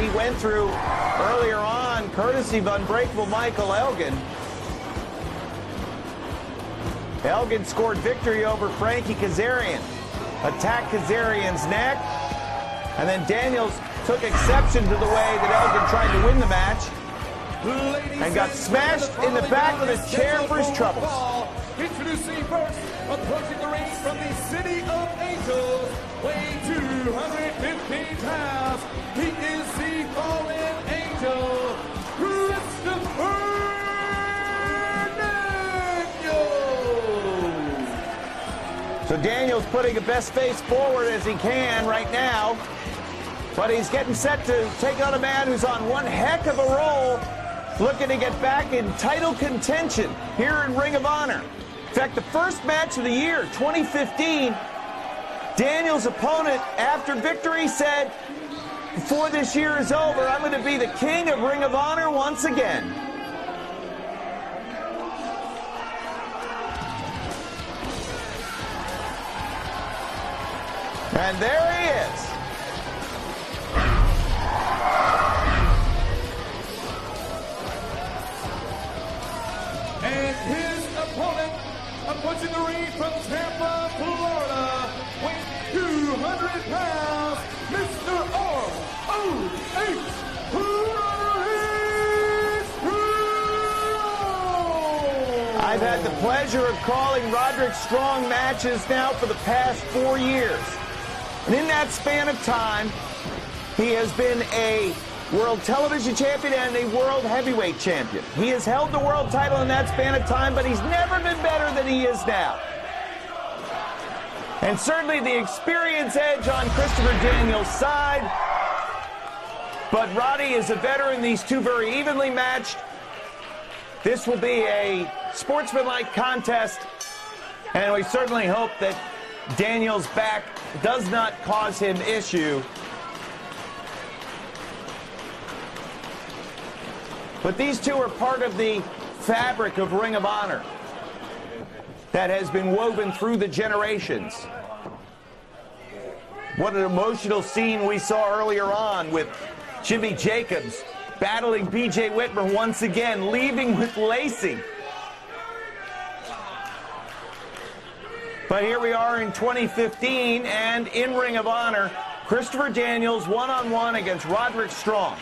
he went through earlier on, courtesy of Unbreakable Michael Elgin. Elgin scored victory over Frankie Kazarian. Attacked Kazarian's neck. And then Daniels took exception to the way that Elgin tried to win the match. And got smashed in the back with a chair for his troubles. Introducing first, approaching the ring from the City of Angels, weighing 215 pounds. He is the fallen angel, Christopher Daniels. So Daniels putting a best face forward as he can right now. But he's getting set to take on a man who's on one heck of a roll, looking to get back in title contention here in Ring of Honor. In fact, the first match of the year, 2015, Daniels' opponent, after victory, said, before this year is over, I'm going to be the king of Ring of Honor once again. And there he is. And his opponent, approaching the ring from Tampa, Florida, weighing 200 pounds, Mr. ROH, Roderick. I've had the pleasure of calling Roderick Strong matches now for the past 4 years. And in that span of time, he has been a World Television Champion and a World Heavyweight Champion. He has held the world title in that span of time, but he's never been better than he is now. And certainly the experience edge on Christopher Daniels' side. But Roddy is a veteran. These two very evenly matched. This will be a sportsmanlike contest. And we certainly hope that Daniels' back does not cause him issue. But these two are part of the fabric of Ring of Honor that has been woven through the generations. What an emotional scene we saw earlier on with Jimmy Jacobs battling B.J. Whitmer once again, leaving with Lacey. But here we are in 2015, and in Ring of Honor, Christopher Daniels one-on-one against Roderick Strong.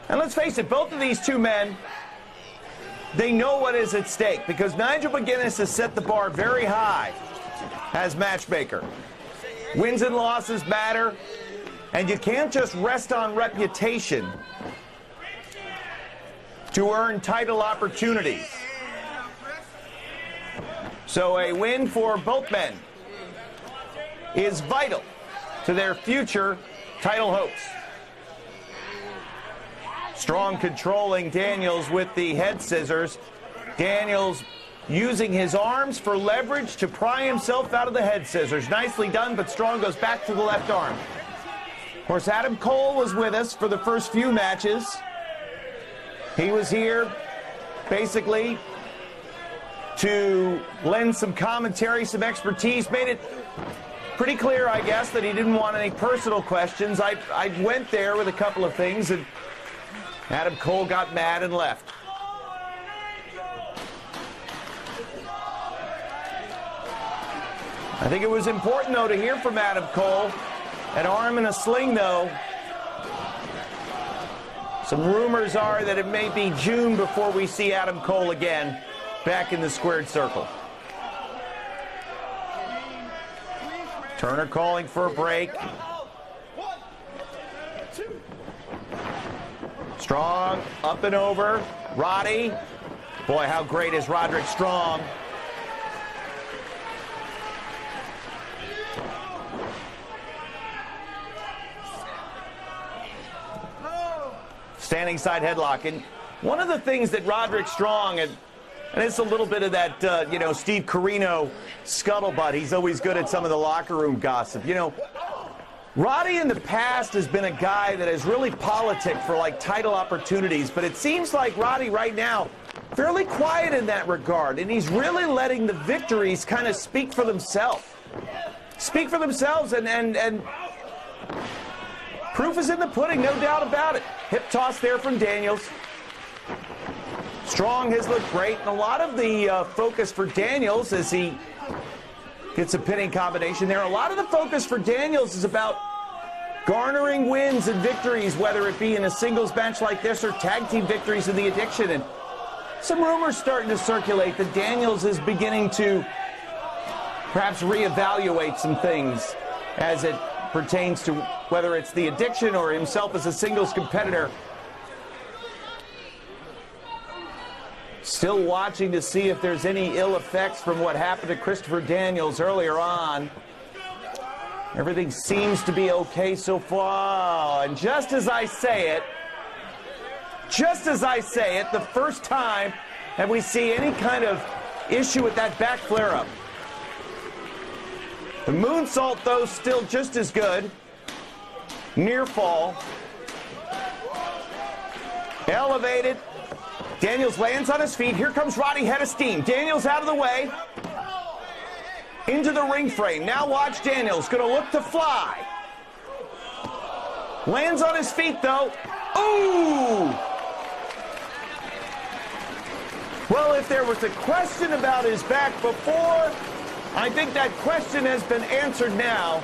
And let's face it, both of these two men, they know what is at stake, because Nigel McGuinness has set the bar very high as matchmaker. Wins and losses matter, and you can't just rest on reputation to earn title opportunities. So a win for both men is vital to their future title hopes. Strong controlling Daniels with the head scissors. Daniels using his arms for leverage to pry himself out of the head scissors. Nicely done, but Strong goes back to the left arm. Of course, Adam Cole was with us for the first few matches. He was here basically to lend some commentary, some expertise. Made it pretty clear, I guess, that he didn't want any personal questions. I went there with a couple of things, and Adam Cole got mad and left. I think it was important, though, to hear from Adam Cole. An arm in a sling, though. Some rumors are that it may be June before we see Adam Cole again back in the squared circle. Turner calling for a break. Strong, up and over. Roddy. Boy, how great is Roderick Strong. Standing side headlock. And one of the things that Roderick Strong, and it's a little bit of that, Steve Corino scuttlebutt. He's always good at some of the locker room gossip. Roddy in the past has been a guy that has really politicked for like title opportunities, but it seems like Roddy right now fairly quiet in that regard, and he's really letting the victories kind of speak for themselves. And proof is in the pudding, no doubt about it. Hip toss there from Daniels. Strong has looked great, and a lot of the focus for Daniels as he gets a pinning combination there. A lot of the focus for Daniels is about garnering wins and victories, whether it be in a singles match like this or tag team victories in the Addiction. And some rumors starting to circulate that Daniels is beginning to perhaps reevaluate some things as it pertains to whether it's the Addiction or himself as a singles competitor. Still watching to see if there's any ill effects from what happened to Christopher Daniels earlier on. Everything seems to be okay so far. And just as I say it, the first time that we see any kind of issue with that back flare-up. The moonsault, though, still just as good. Near fall. Elevated. Daniels lands on his feet. Here comes Roddy, head of steam. Daniels out of the way. Into the ring frame. Now watch Daniels. Going to look to fly. Lands on his feet, though. Ooh! Well, if there was a question about his back before, I think that question has been answered now.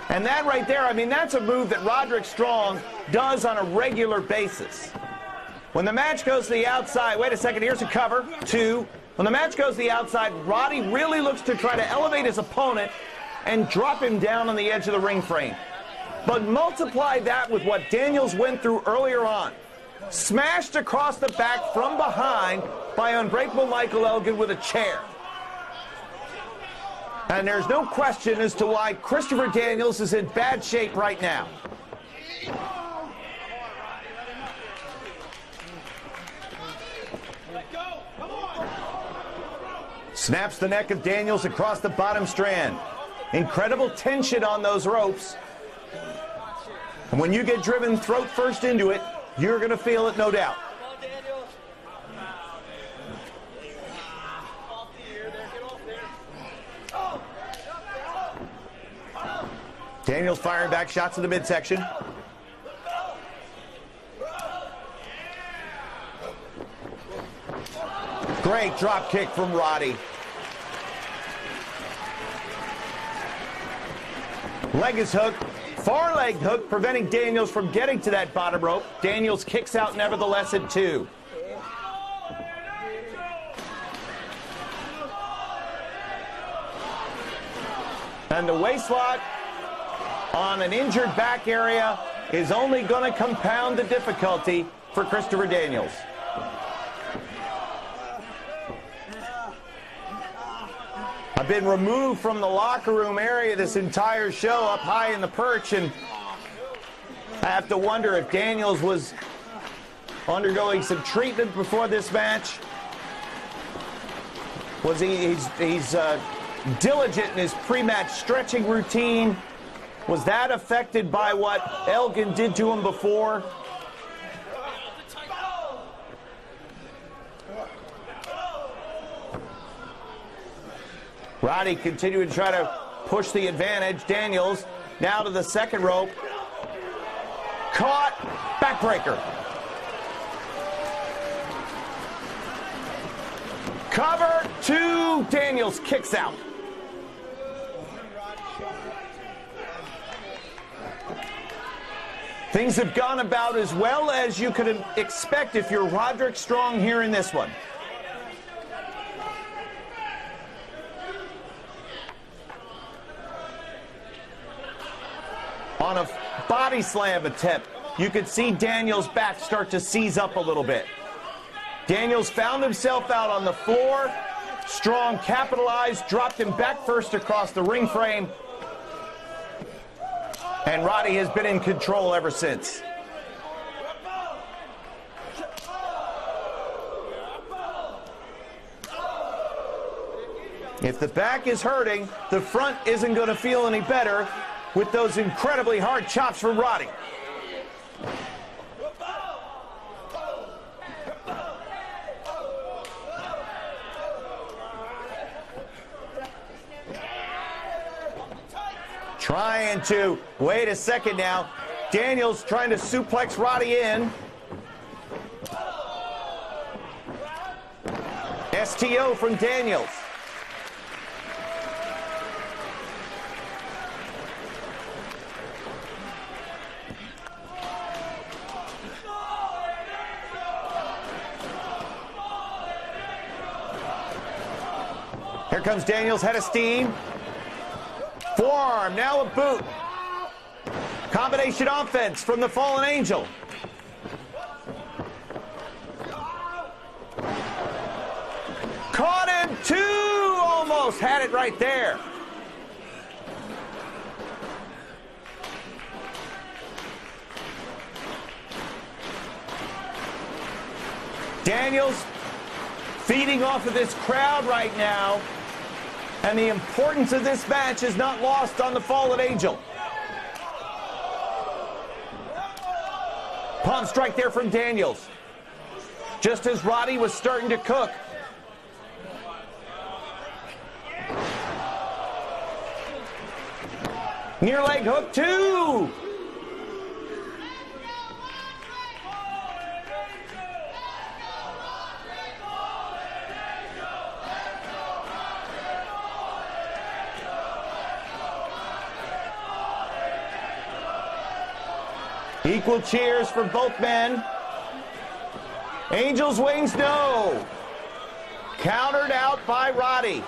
And that right there, I mean, that's a move that Roderick Strong does on a regular basis. When the match goes to the outside, wait a second, here's a cover, 2. When the match goes to the outside, Roddy really looks to try to elevate his opponent and drop him down on the edge of the ring frame. But multiply that with what Daniels went through earlier on. Smashed across the back from behind by Unbreakable Michael Elgin with a chair. And there's no question as to why Christopher Daniels is in bad shape right now. Snaps the neck of Daniels across the bottom strand. Incredible tension on those ropes. And when you get driven throat first into it, you're going to feel it, no doubt. Daniels firing back shots in the midsection. Great drop kick from Roddy. Leg is hooked. Far leg hook preventing Daniels from getting to that bottom rope. Daniels kicks out nevertheless at 2. And the waist lock on an injured back area is only going to compound the difficulty for Christopher Daniels. I've been removed from the locker room area this entire show up high in the perch, and I have to wonder if Daniels was undergoing some treatment before this match. Was he's diligent in his pre-match stretching routine. Was that affected by what Elgin did to him before? Roddy continuing to try to push the advantage. Daniels now to the second rope. Caught. Backbreaker. Cover. 2. Daniels kicks out. Things have gone about as well as you could expect if you're Roderick Strong here in this one. On a body slam attempt, you could see Daniels' back start to seize up a little bit. Daniels found himself out on the floor. Strong capitalized, dropped him back first across the ring frame. And Roddy has been in control ever since. If the back is hurting, the front isn't going to feel any better with those incredibly hard chops from Roddy. Trying to, wait a second now. Daniels trying to suplex Roddy in. STO from Daniels. Here comes Daniels, head of steam. Forearm, now a boot. Combination offense from the Fallen Angel. Caught him, two, almost had it right there. Daniels feeding off of this crowd right now. And the importance of this match is not lost on the Fallen Angel. Palm strike there from Daniels. Just as Roddy was starting to cook. Near leg hook, two. Equal cheers for both men. Angel's wings, no. Countered out by Roddy.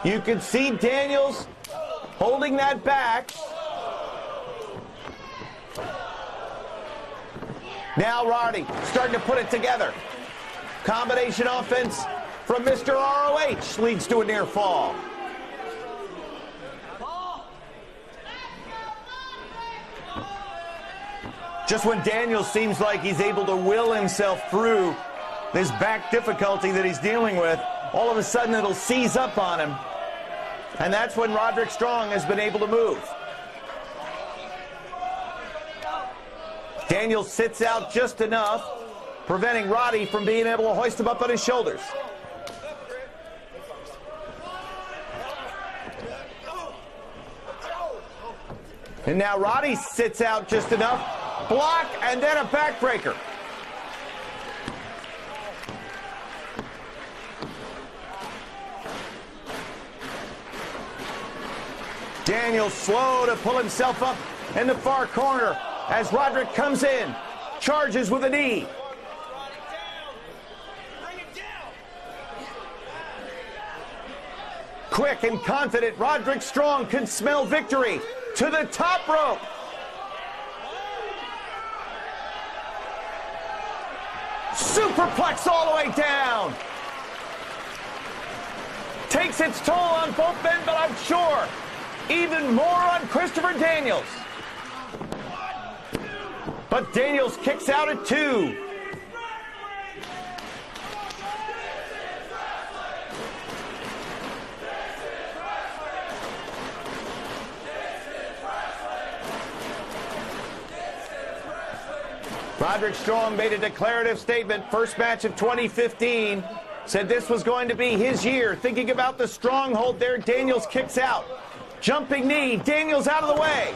You can see Daniels holding that back. Now Roddy starting to put it together. Combination offense from Mr. ROH leads to a near fall. Just when Daniels seems like he's able to will himself through this back difficulty that he's dealing with, all of a sudden it'll seize up on him. And that's when Roderick Strong has been able to move. Daniels sits out just enough, preventing Roddy from being able to hoist him up on his shoulders. And now Roddy sits out just enough. Block, and then a backbreaker. Daniels slow to pull himself up in the far corner as Roderick comes in, charges with a knee. Quick and confident, Roderick Strong can smell victory to the top rope. Superplex all the way down. Takes its toll on both men, but I'm sure even more on Christopher Daniels. But Daniels kicks out at 2. Roderick Strong made a declarative statement, first match of 2015, said this was going to be his year. Thinking about the stronghold there, Daniels kicks out. Jumping knee, Daniels out of the way.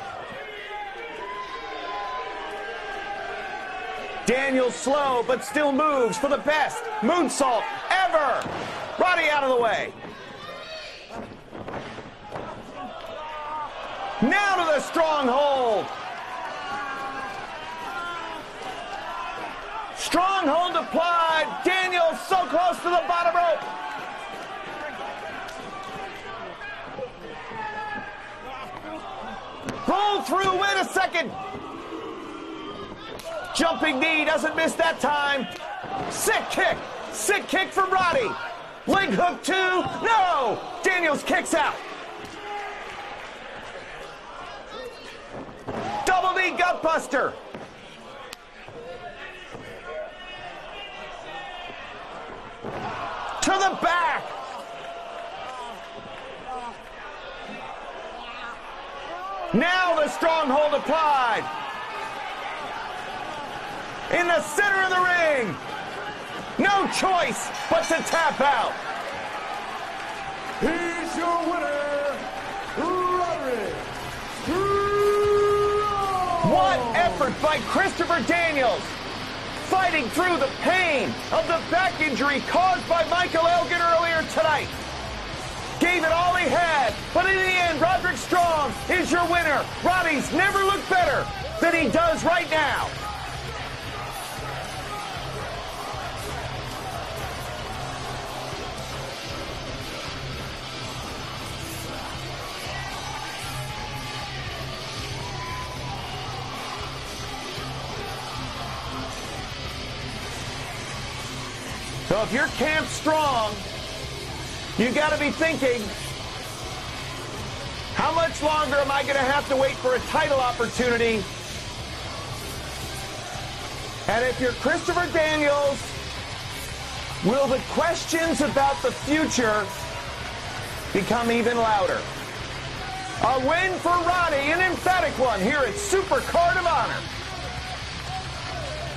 Daniels slow, but still moves for the best moonsault ever. Roddy out of the way. Now to the stronghold. Stronghold applied. Daniels so close to the bottom rope. Roll through, wait a second. Jumping knee, doesn't miss that time. Sick kick from Roddy. Leg hook 2, no. Daniels kicks out. Double knee gutbuster. To the back. Now the stronghold applied. In the center of the ring. No choice but to tap out. here's your winner, Roderick. What effort by Christopher Daniels, fighting through the pain of the back injury caused by Michael Elgin earlier tonight. Gave it all he had, but in the end, Roderick Strong is your winner. Roddy's never looked better than he does right now. So if you're Camp Strong, you got to be thinking, how much longer am I going to have to wait for a title opportunity? And if you're Christopher Daniels, will the questions about the future become even louder? A win for Roddy, an emphatic one here at Supercard of Honor.